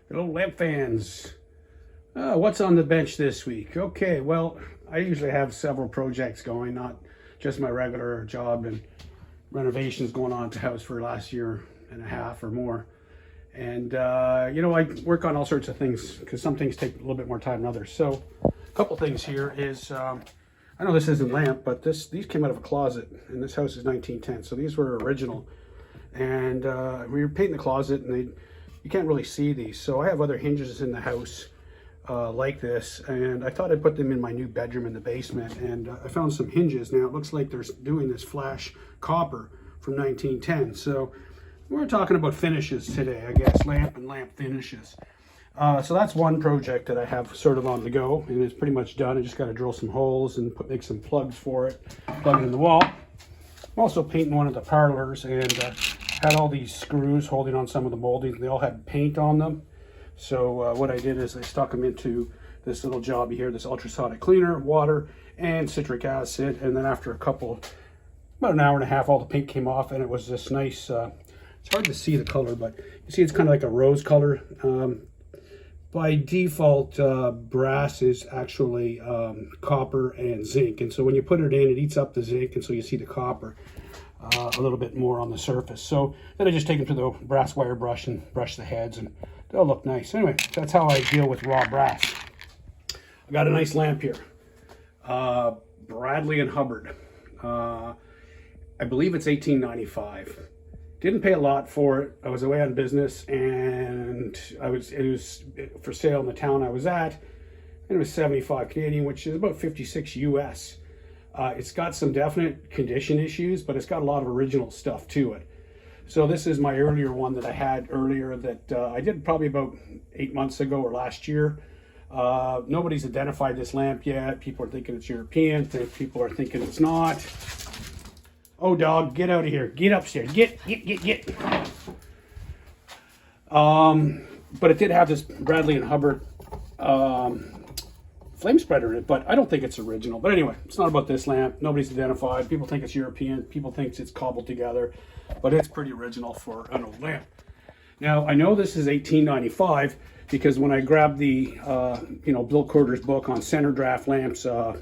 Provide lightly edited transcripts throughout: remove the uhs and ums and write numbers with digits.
Hello, lamp fans. What's on the bench this week? Okay, well, I usually have several projects going, not just my regular job and renovations going on at the house for the last year and a half or more. And, I work on all sorts of things because some things take a little bit more time than others. So a couple things here is, I know this isn't lamp, but these came out of a closet, and this house is 1910, so these were original. And we were painting the closet, and you can't really see these. So I have other hinges in the house like this, and I thought I'd put them in my new bedroom in the basement. And I found some hinges. Now it looks like they're doing this flash copper from 1910. So we're talking about finishes today, I guess, lamp and lamp finishes. So that's one project that I have sort of on the go, and it's pretty much done. I just got to drill some holes and make some plugs for it, plug it in the wall. I'm also painting one of the parlors, and had all these screws holding on some of the moldings. They all had paint on them. So what I did is I stuck them into this little job here, this ultrasonic cleaner, water, and citric acid. And then after about an hour and a half, all the paint came off, and it was this nice, it's hard to see the color, but you see it's kind of like a rose color. By default, brass is actually copper and zinc. And so when you put it in, it eats up the zinc, and so you see the copper a little bit more on the surface. So then I just take them to the brass wire brush and brush the heads, and they'll look nice. Anyway, that's how I deal with raw brass. I got a nice lamp here. Bradley and Hubbard. I believe it's 1895. Didn't pay a lot for it. I was away on business, and it was for sale in the town I was at, and it was 75 Canadian, which is about 56 US. It's got some definite condition issues, but it's got a lot of original stuff to it. So this is my earlier one that I had earlier that I did probably about 8 months ago or last year. Nobody's identified this lamp yet. People are thinking it's European. People are thinking it's not. Oh, dog, get out of here. Get upstairs. Get. But it did have this Bradley and Hubbard flame spreader in it, but I don't think it's original. But anyway, it's not about this lamp. Nobody's identified. People think it's European. People think it's cobbled together, but it's pretty original for an old lamp. Now, I know this is 1895 because when I grabbed the, Bill Corder's book on center draft lamps, I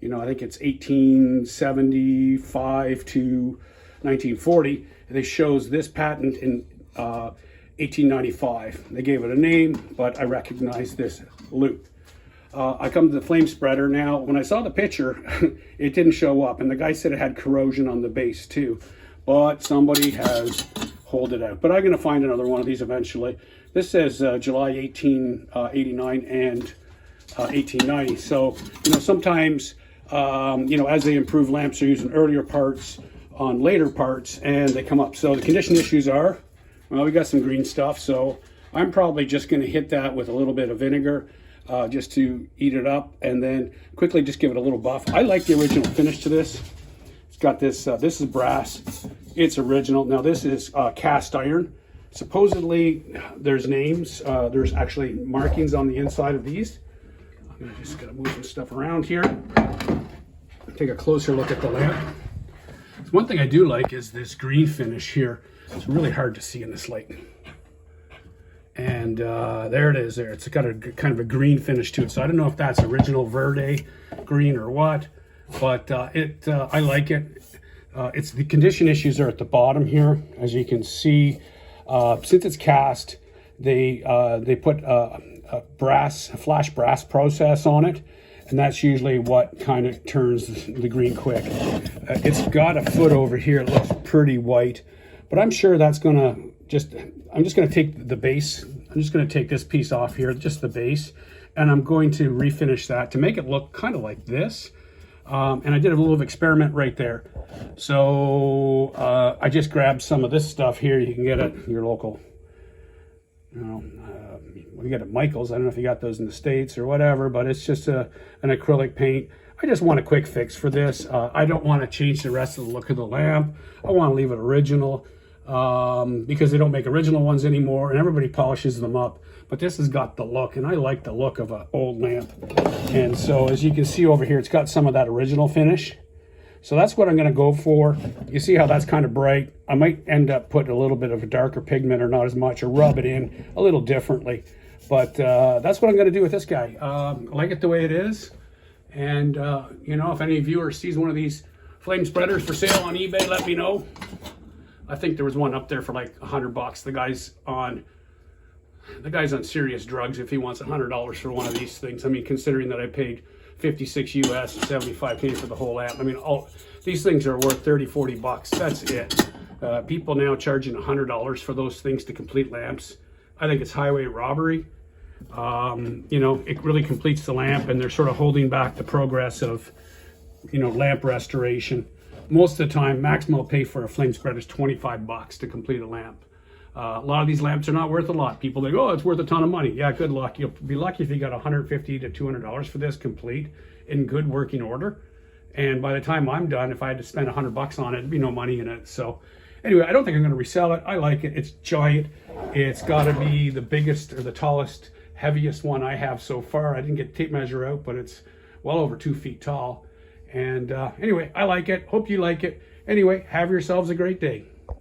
think it's 1875 to 1940. They shows this patent in 1895. They gave it a name, but I recognize this loop. I come to the flame spreader. Now, when I saw the picture, it didn't show up, and the guy said it had corrosion on the base too, but somebody has holed it out. But I'm going to find another one of these eventually. This says July 1889 and 1890. So, sometimes as they improve lamps, they're using earlier parts on later parts, and they come up. So the condition issues are, well, we got some green stuff, so I'm probably just going to hit that with a little bit of vinegar just to eat it up, and then quickly just give it a little buff. I like the original finish to this. It's got this, this is brass. It's original. Now this is cast iron. Supposedly there's names. There's actually markings on the inside of these. I'm just going to move some stuff around here. Take a closer look at the lamp. So one thing I do like is this green finish here. It's really hard to see in this light. And there it is there. It's got a kind of a green finish to it. So I don't know if that's original Verde green or what, but I like it. It's the condition issues are at the bottom here. As you can see, since it's cast, they put a flash brass process on it, and that's usually what kind of turns the green quick. It's got a foot over here. It looks pretty white, but I'm sure that's gonna I'm just gonna take the base. I'm just gonna take this piece off here, just the base, and I'm going to refinish that to make it look kind of like this. And I did a little experiment right there. So I just grabbed some of this stuff here. You can get it at your local, we got at Michael's. I don't know if you got those in the States or whatever, but it's just an acrylic paint. I just want a quick fix for this. I don't want to change the rest of the look of the lamp. I want to leave it original because they don't make original ones anymore, and everybody polishes them up. But this has got the look, and I like the look of an old lamp. And so as you can see over here, it's got some of that original finish. So that's what I'm going to go for. You see how that's kind of bright? I might end up putting a little bit of a darker pigment or not as much, or rub it in a little differently. But that's what I'm going to do with this guy. I like it the way it is. And, you know, if any viewer sees one of these flame spreaders for sale on eBay, let me know. I think there was one up there for like $100. The guy's on serious drugs if he wants $100 for one of these things. I mean, considering that I paid 56 US, 75 K for the whole amp. I mean, these things are worth 30, 40 bucks. That's it. People now charging $100 for those things to complete lamps. I think it's highway robbery. You know, it really completes the lamp, and they're sort of holding back the progress of, you know, lamp restoration. Most of the time, maximum I'll pay for a flame spreader is 25 bucks to complete a lamp. A lot of these lamps are not worth a lot. People think, oh, it's worth a ton of money. Yeah, good luck. You'll be lucky if you got $150 to $200 for this complete in good working order. And by the time I'm done, if I had to spend $100 on it, it'd be no money in it. So anyway, I don't think I'm going to resell it. I like it. It's giant. It's got to be the biggest or the tallest, heaviest one I have so far. I didn't get the tape measure out, but it's well over 2 feet tall. And anyway, I like it. Hope you like it. Anyway, have yourselves a great day.